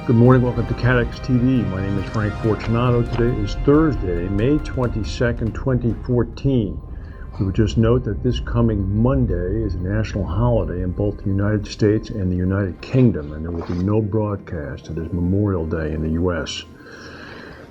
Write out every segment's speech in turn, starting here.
Good morning, welcome to CATEX TV. My name is Frank Fortunato. Today is Thursday, May 22nd, 2014. We would just note that this coming Monday is a national holiday in both the United States and the United Kingdom, and there will be no broadcast. It is Memorial Day in the U.S.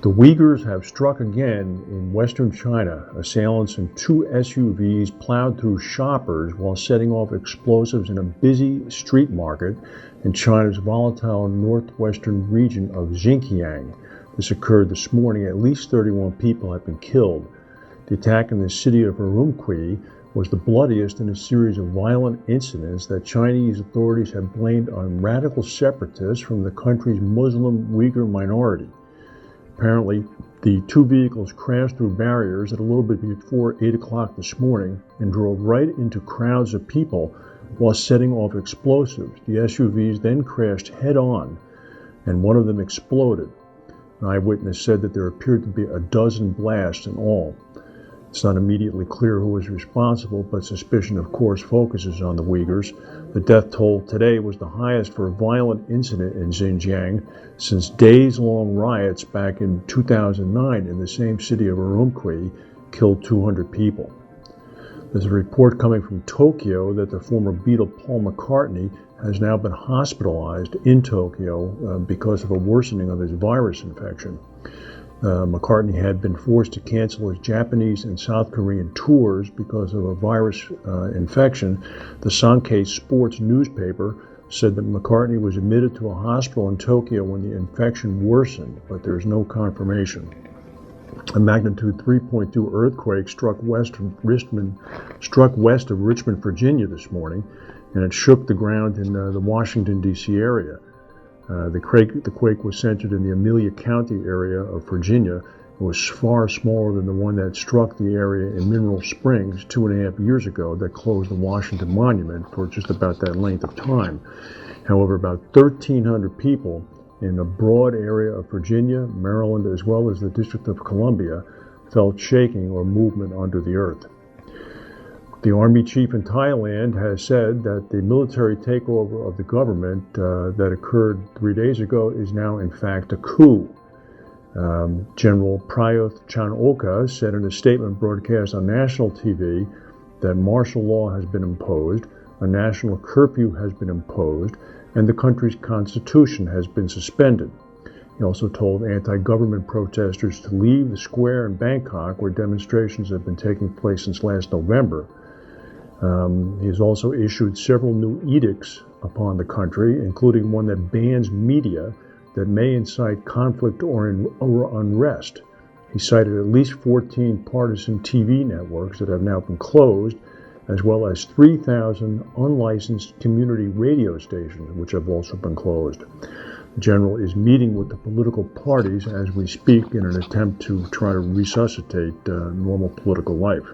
The Uighurs have struck again in western China. Assailants in two SUVs plowed through shoppers while setting off explosives in a busy street market in China's volatile northwestern region of Xinjiang. This occurred this morning. At least 31 people have been killed. The attack in the city of Urumqi was the bloodiest in a series of violent incidents that Chinese authorities have blamed on radical separatists from the country's Muslim Uyghur minority. Apparently, the two vehicles crashed through barriers at a little bit before 8 o'clock this morning and drove right into crowds of people while setting off explosives. The SUVs then crashed head-on, and one of them exploded. An eyewitness said that there appeared to be a dozen blasts in all. It's not immediately clear who is responsible, but suspicion, of course, focuses on the Uyghurs. The death toll today was the highest for a violent incident in Xinjiang since days-long riots back in 2009 in the same city of Urumqi killed 200 people. There's a report coming from Tokyo that the former Beatle Paul McCartney has now been hospitalized in Tokyo because of a worsening of his virus infection. McCartney had been forced to cancel his Japanese and South Korean tours because of a virus infection. The Sankei Sports newspaper said that McCartney was admitted to a hospital in Tokyo when the infection worsened, but there is no confirmation. A magnitude 3.2 earthquake struck west of Richmond, Virginia this morning, and it shook the ground in the Washington, D.C. area. The quake was centered in the Amelia County area of Virginia. It was far smaller than the one that struck the area in Mineral Springs 2.5 years ago that closed the Washington Monument for just about that length of time. However, about 1,300 people in a broad area of Virginia, Maryland, as well as the District of Columbia felt shaking or movement under the earth. The army chief in Thailand has said that the military takeover of the government that occurred 3 days ago is now in fact a coup. General Prayuth Chan-ocha said in a statement broadcast on national TV that martial law has been imposed, a national curfew has been imposed, and the country's constitution has been suspended. He also told anti-government protesters to leave the square in Bangkok, where demonstrations have been taking place since last November. He has also issued several new edicts upon the country, including one that bans media that may incite conflict or unrest. He cited at least 14 partisan TV networks that have now been closed, as well as 3,000 unlicensed community radio stations, which have also been closed. The general is meeting with the political parties as we speak in an attempt to try to resuscitate normal political life.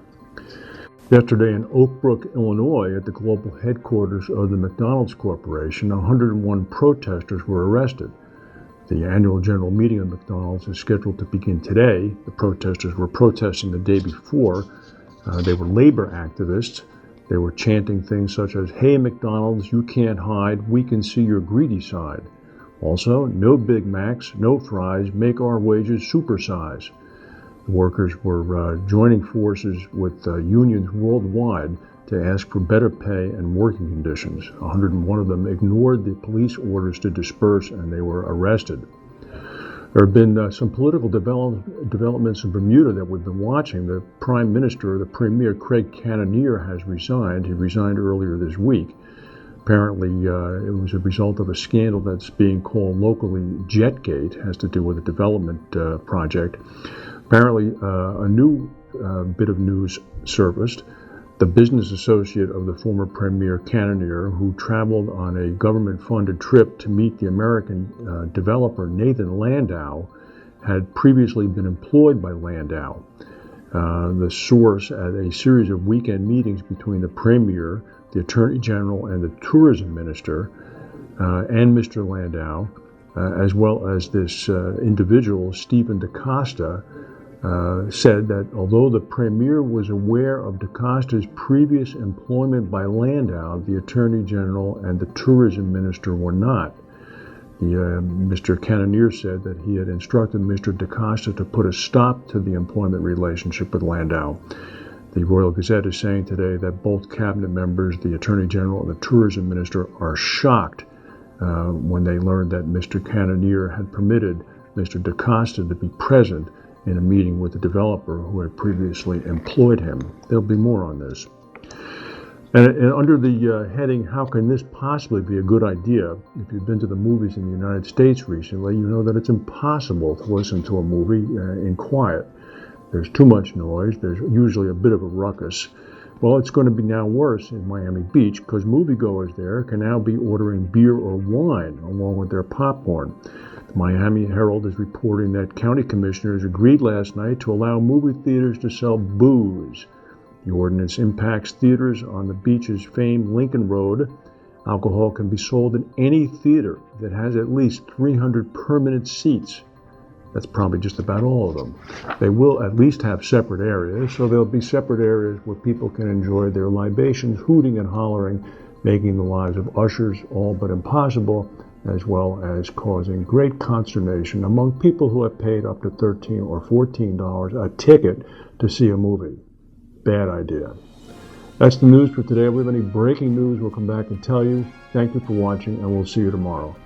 Yesterday in Oak Brook, Illinois, at the global headquarters of the McDonald's Corporation, 101 protesters were arrested. The annual general meeting of McDonald's is scheduled to begin today. The protesters were protesting the day before. They were labor activists. They were chanting things such as, "Hey McDonald's, you can't hide, we can see your greedy side." Also, "No Big Macs, no fries, make our wages supersize." The workers were joining forces with unions worldwide to ask for better pay and working conditions. 101 of them ignored the police orders to disperse, and they were arrested. There have been some political developments in Bermuda that we've been watching. The Prime Minister, the Premier Craig Cannonier, has resigned. He resigned earlier this week. Apparently, it was a result of a scandal that's being called locally Jetgate, has to do with a development project. Apparently, a new bit of news surfaced. The business associate of the former Premier Cannonier, who traveled on a government-funded trip to meet the American developer Nathan Landau, had previously been employed by Landau. The source at a series of weekend meetings between the Premier, the Attorney General, and the Tourism Minister, and Mr. Landau, as well as this individual, Stephen DaCosta, said that although the Premier was aware of DaCosta's previous employment by Landau, the Attorney General and the Tourism Minister were not. Mr. Cannoneer said that he had instructed Mr. DaCosta to put a stop to the employment relationship with Landau. The Royal Gazette is saying today that both cabinet members, the Attorney General and the Tourism Minister, are shocked when they learned that Mr. Cannoneer had permitted Mr. DaCosta to be present in a meeting with the developer who had previously employed him. There'll be more on this. And under the heading, how can this possibly be a good idea? If you've been to the movies in the United States recently, you know that it's impossible to listen to a movie in quiet. There's too much noise. There's usually a bit of a ruckus. Well, it's going to be now worse in Miami Beach because moviegoers there can now be ordering beer or wine along with their popcorn. The Miami Herald is reporting that county commissioners agreed last night to allow movie theaters to sell booze. The ordinance impacts theaters on the beach's famed Lincoln Road. Alcohol can be sold in any theater that has at least 300 permanent seats. That's probably just about all of them. They will at least have separate areas, so there'll be separate areas where people can enjoy their libations, hooting and hollering, making the lives of ushers all but impossible, as well as causing great consternation among people who have paid up to $13 or $14 a ticket to see a movie. Bad idea. That's the news for today. If we have any breaking news, we'll come back and tell you. Thank you for watching, and we'll see you tomorrow.